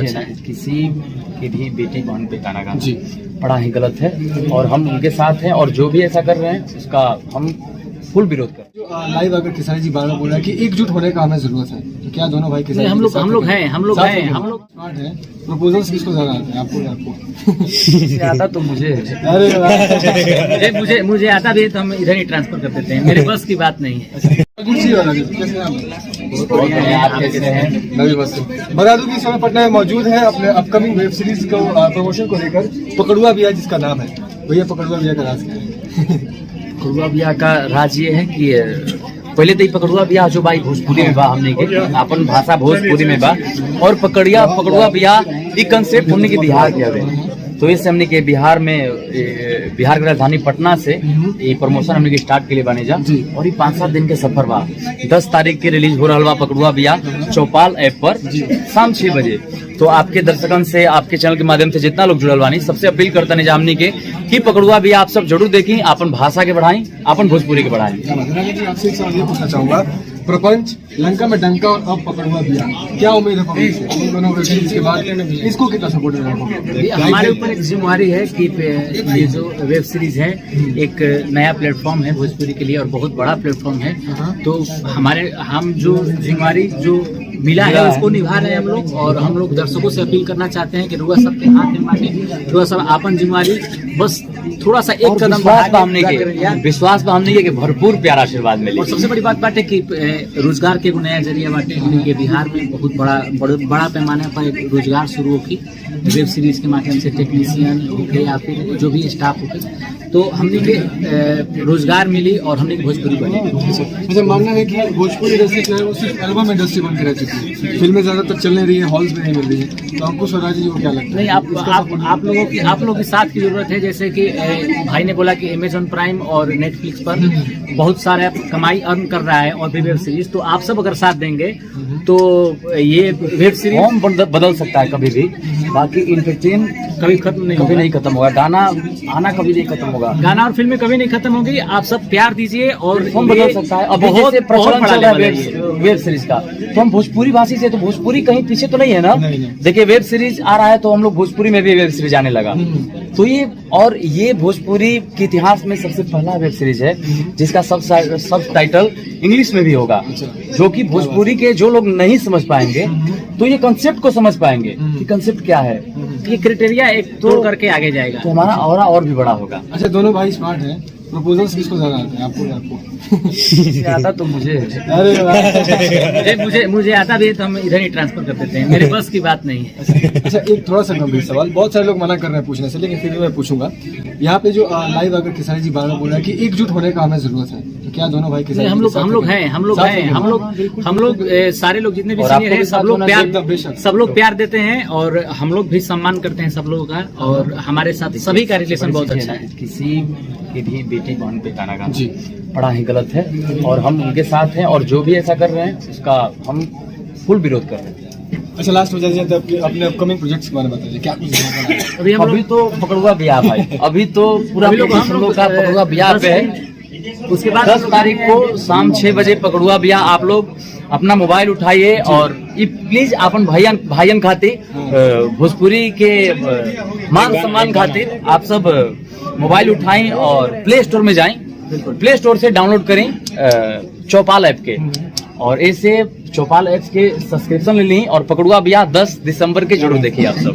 अच्छा। किसी की भी बेटी बहन पे गाना गाना बड़ा ही गलत है और हम उनके साथ हैं और जो भी ऐसा कर रहे हैं उसका हम फुल विरोध कर। लाइव अगर किसानी जी बार बार बोल रहा है कि एकजुट होने का हमें जरूरत है, तो क्या दोनों भाई किसान हम लोग स्मार्ट है? प्रपोजल्स किसको ज्यादा आते हैं, आपको या आपको? आता तो मुझे अरे मुझे आता भी तो हम इधर ही ट्रांसफर कर देते हैं, मेरे बस की बात नहीं है। आप कैसे हैं? मैं भी बस बता दूं कि इस समय पटना में मौजूद है अपने अपकमिंग वेब सीरीज को प्रमोशन को लेकर पकड़ुआ बिया जिसका नाम है। भैया पकड़ुआ बिया का राज क्या है? पकड़ुआ बिया का राज ये है कि पहले तो ही पकड़ुआ बिया जो भाई भोजपुरी में बा, हमने के अपन भाषा भोजपुरी में बा और पकड़ुआ बिया ये कंसेप्ट हमने के बिहार के हवे, तो इस हमने के बिहार की राजधानी पटना से ये प्रमोशन हमने के स्टार्ट के लिए बने जा और ये 5-7 दिन के सफर बा। 10 तारीख के रिलीज हो रहा बा पकड़ुआ बिया चौपाल ऐप पर शाम 6 बजे। तो आपके दर्शकन से आपके चैनल के माध्यम से जितना लोग जुड़ल बानी सबसे अपील करता नहीं जामनी के कि पकड़ुआ बिया आप सब जरूर देखी, अपन भाषा के बढ़ाई, अपन भोजपुरी के बढ़ाई। आपसे एक सवाल ये पूछना चाहूंगा, प्रपंच, लंका में डंका और अब पकड़ुआ बिया, क्या उम्मीद है पब्लिक से? दोनों वेब सीरीज के बाद इसको कितना सपोर्ट मिलेगा? हमारे ऊपर एक जिम्मेवारी है कि ये जो वेब सीरीज है एक नया प्लेटफॉर्म है भोजपुरी के लिए और बहुत बड़ा प्लेटफॉर्म है, तो हम जो जिम्मेवारी जो मिला है उसको निभा रहे हैं हम लोग और हम लोग दर्शकों से अपील करना चाहते हैं कि रुआ सबके हाथ में मांगे, रुआ सब अपन जिम्मेवारी बस थोड़ा सा एक कदम विश्वास बांधने के भरपूर प्यार आशीर्वाद मिले। और सबसे बड़ी बात बात है कि रोजगार के नया जरिया बाटे हमने बिहार में बहुत बड़ा पैमाने पर रोजगार शुरू होगी वेब सीरीज के माध्यम से, टेक्नीशियन होके या फिर जो भी स्टाफ होके, तो हमने के रोजगार मिली और हमने भोजपुरी बनी। मुझे मानना है कि भोजपुरी इंडस्ट्री जो है वो सिर्फ एल्बम इंडस्ट्री बन के रह चुकी है, फिल्में ज्यादातर चल नहीं रही है, हॉल्स में नहीं मिल रही है, तो अंकुश स्वराज जी को क्या लगता है? नहीं, आप लोगों की साथ की जरूरत है। जैसे कि भाई ने बोला कि अमेजॉन प्राइम और नेटफ्लिक्स पर बहुत सारा कमाई अर्न कर रहा है और भी वेब सीरीज, तो आप सब अगर साथ देंगे तो ये वेब सीरीज बदल सकता है कभी भी। बाकी इंटरटेन कभी नहीं खत्म होगा, गाना आना कभी नहीं खत्म होगा, गाना और फिल्में कभी नहीं खत्म होगी। आप सब प्यार दीजिए और बदल सकता है। अब बहुत प्रचलन चल रहा है वेब सीरीज का, तो हम भोजपुरी भाषी से, तो भोजपुरी कहीं पीछे तो नहीं है ना। देखिए वेब सीरीज आ रहा है तो हम लोग भोजपुरी में भी वेब सीरीज आने लगा, तो ये भोजपुरी के इतिहास में सबसे पहला वेब सीरीज है जिसका सब टाइटल इंग्लिश में भी होगा, जो कि भोजपुरी के जो लोग नहीं समझ पाएंगे तो ये कंसेप्ट को समझ पाएंगे कि कंसेप्ट क्या है, ये क्राइटेरिया एक तोड़ करके आगे जाएगा, तो हमारा ऑरा और भी बड़ा होगा। अच्छा, दोनों भाई स्मार्ट हैं, प्रपोजल्स किसको ज्यादा आते हैं, आपको या आपको? आता तो मुझे अरे मुझे आता भी है तो हम इधर ही ट्रांसफर कर देते हैं, मेरे बस की बात नहीं है। अच्छा, एक थोड़ा सा गंभीर सवाल, बहुत सारे लोग मना कर रहे हैं पूछने से, लेकिन फिर भी मैं पूछूंगा। यहाँ पे जो लाइव अगर किसानी जी बार बार बोल रहा है कि एकजुट होने का हमें जरूरत है, तो क्या दोनों भाई किसान? हम लोग सारे लोग जितने भी सीनियर हैं सब लोग प्यार देते हैं और हम लोग भी सम्मान करते हैं सब लोगों का, और हमारे साथ सभी का रिलेशन बहुत अच्छा है। किसी की भी बेटी बहन पे गाना गाना बड़ा ही गलत है और हम उनके साथ हैं और जो भी ऐसा कर रहे हैं उसका हम फुल विरोध कर रहे हैं। अच्छा, लास्ट में जाइए तो अपने अपकमिंग प्रोजेक्ट्स के बारे में बताइए, क्या अभी तो पकड़ुआ बिया भाई, अभी तो पूरा हम लोग का पकड़ुआ बिया पे है। उसके बाद 10 तारीख को शाम 6 बजे पकड़ुआ बिया आप लोग अपना मोबाइल उठाइए और प्लीज अपन भाईयन खातिर भोजपुरी के मान सम्मान खातिर आप सब मोबाइल उठाएं और प्ले स्टोर में जाएं, प्ले स्टोर से डाउनलोड करें चौपाल ऐप के, और ऐसे चौपाल ऐप के सब्सक्रिप्शन ले लें और पकड़ुआ बिया 10 दिसंबर के जरूर देखिए आप सब।